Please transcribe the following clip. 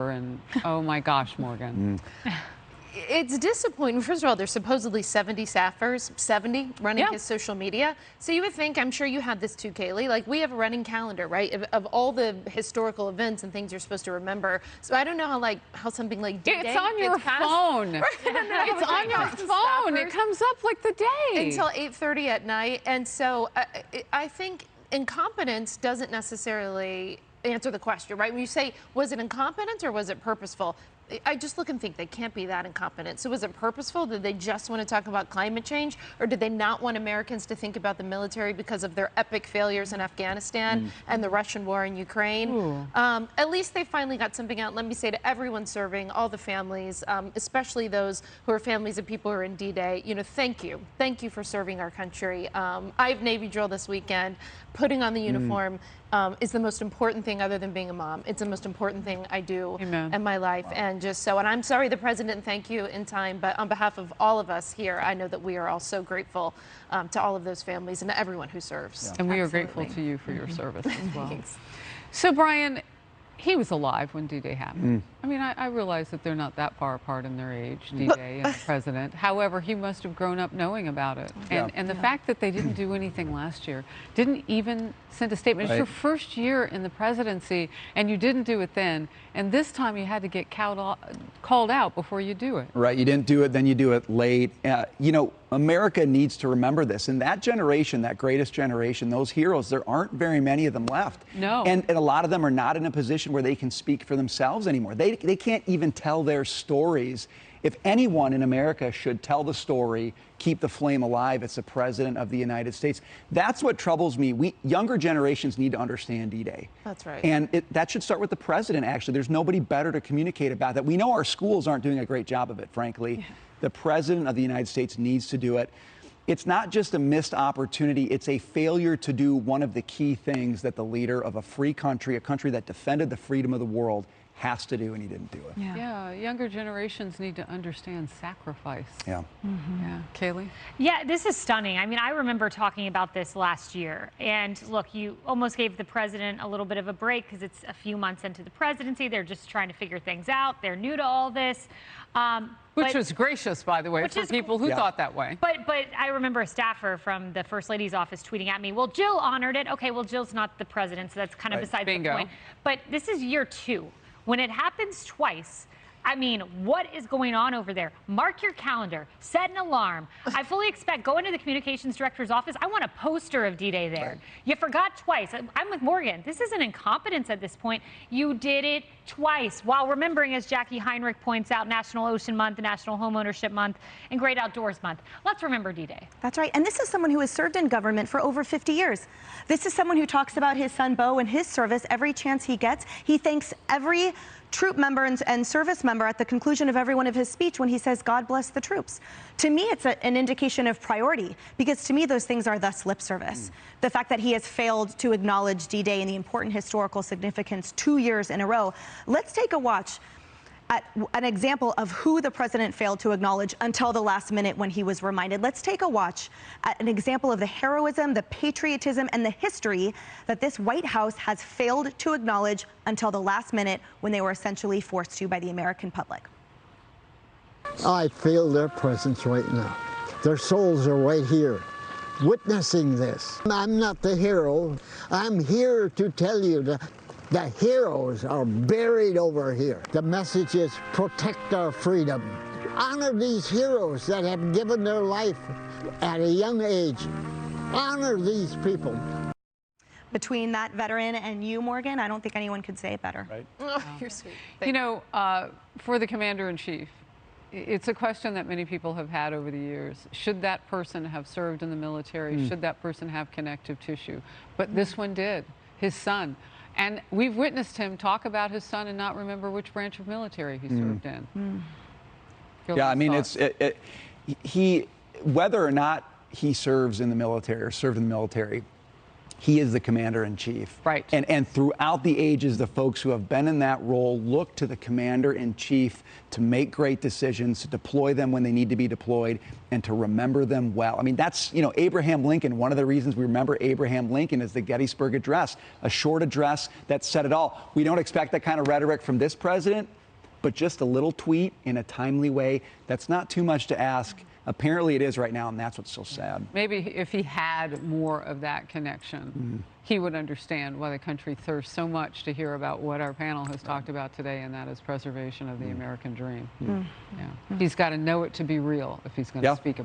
And oh my gosh, Morgan. It's disappointing. First of all, there's supposedly 70 staffers, 70 running his social media. So you would think, I'm sure you had this too, Kaylee, like we have a running calendar, right, of all the historical events and things you're supposed to remember. So I don't know how something like D-Day It's on your phone. It's on your phone. It comes up like the day. Until 8:30 at night. And so I think incompetence doesn't necessarily answer the question, right? When you say, was it incompetence or was it purposeful? I just look and think they can't be that incompetent. So was it purposeful? Did they just want to talk about climate change? Or did they not want Americans to think about the military because of their epic failures in Afghanistan and the Russian war in Ukraine? At least they finally got something out. Let me say to everyone serving, all the families, especially those who are families of people who are in D-Day, you know, thank you. Thank you for serving our country. I have Navy drill this weekend. Putting on the uniform is the most important thing other than being a mom. It's the most important thing I do in my life. And and I'm sorry the president didn't thank you in time, but on behalf of all of us here, I know that we are all so grateful to all of those families and to everyone who serves. And we are grateful to you for your service as well. So Brian, he was alive when D-Day happened. I mean, I realize that they're not that far apart in their age, D-Day and the president. However, he must have grown up knowing about it. And the fact that they didn't do anything last year, didn't even send a statement. It's your first year in the presidency, and you didn't do it then. And this time you had to get called out before you do it. Right, you didn't do it, then you do it late. You know, America needs to remember this. And that generation, that greatest generation, those heroes, there aren't very many of them left. No. And a lot of them are not in a position where they can speak for themselves anymore. They can't even tell their stories. If anyone in America should tell the story, keep the flame alive, it's the President of the United States. That's what troubles me. Younger generations need to understand D-Day. That's right. And that should start with the President, actually. There's nobody better to communicate about that. We know our schools aren't doing a great job of it, frankly. The President of the United States needs to do it. It's not just a missed opportunity, it's a failure to do one of the key things that the leader of a free country, a country that defended the freedom of the world, has to do, and he didn't do it. Yeah, younger generations need to understand sacrifice. Yeah. Yeah. Kaylee? Yeah, this is stunning. I mean, I remember talking about this last year. And look, you almost gave the president a little bit of a break because it's a few months into the presidency. They're just trying to figure things out. They're new to all this. Which was gracious, by the way, for people who thought that way. But I remember a staffer from the First Lady's office tweeting at me, well, Jill honored it. Okay, well, Jill's not the president, so that's kind of besides the point. But this is year 2. When it happens twice, I mean, what is going on over there? Mark your calendar, set an alarm. I fully expect, go into the communications director's office. I want a poster of D-Day there. You forgot twice. I'm with Morgan. This isn't incompetence at this point. You did it twice while remembering, as Jackie Heinrich points out, National Ocean Month, National Homeownership Month, and Great Outdoors Month. Let's remember D-Day. That's right. And this is someone who has served in government for over 50 years. This is someone who talks about his son, Bo, and his service every chance he gets. He thanks every troop member and service member at the conclusion of every one of his speech when he says, God bless the troops. To me, it's an indication of priority, because to me, those things are thus lip service. The fact that he has failed to acknowledge D-Day and the important historical significance 2 years in a row. Let's take a watch at an example of who the president failed to acknowledge until the last minute when he was reminded. Let's take a watch at an example of the heroism, the patriotism, and the history that this White House has failed to acknowledge until the last minute when they were essentially forced to by the American public. I feel their presence right now. Their souls are right here, witnessing this. I'm not the hero. I'm here to tell you that the heroes are buried over here. The message is protect our freedom. Honor these heroes that have given their life at a young age. Honor these people. Between that veteran and you, Morgan, I don't think anyone could say it better. Right. Oh, you're sweet. You know, for the Commander-in-Chief, it's a question that many people have had over the years. Should that person have served in the military? Should that person have connective tissue? But this one did, his son. And we've witnessed him talk about his son and not remember which branch of military he served in. Yeah, I mean, whether or not he serves in the military or served in the military, he is the commander-in-chief. Right. And throughout the ages, the folks who have been in that role look to the commander-in-chief to make great decisions, to deploy them when they need to be deployed, and to remember them well. I mean, that's, you know, Abraham Lincoln. One of the reasons we remember Abraham Lincoln is the Gettysburg Address, a short address that said it all. We don't expect that kind of rhetoric from this president, but just a little tweet in a timely way, that's not too much to ask. Apparently it is right now, and that's what's so sad. Maybe if he had more of that connection, he would understand why the country thirsts so much to hear about what our panel has talked about today, and that is preservation of the American dream. Yeah. He's got to know it to be real if he's going to speak about it.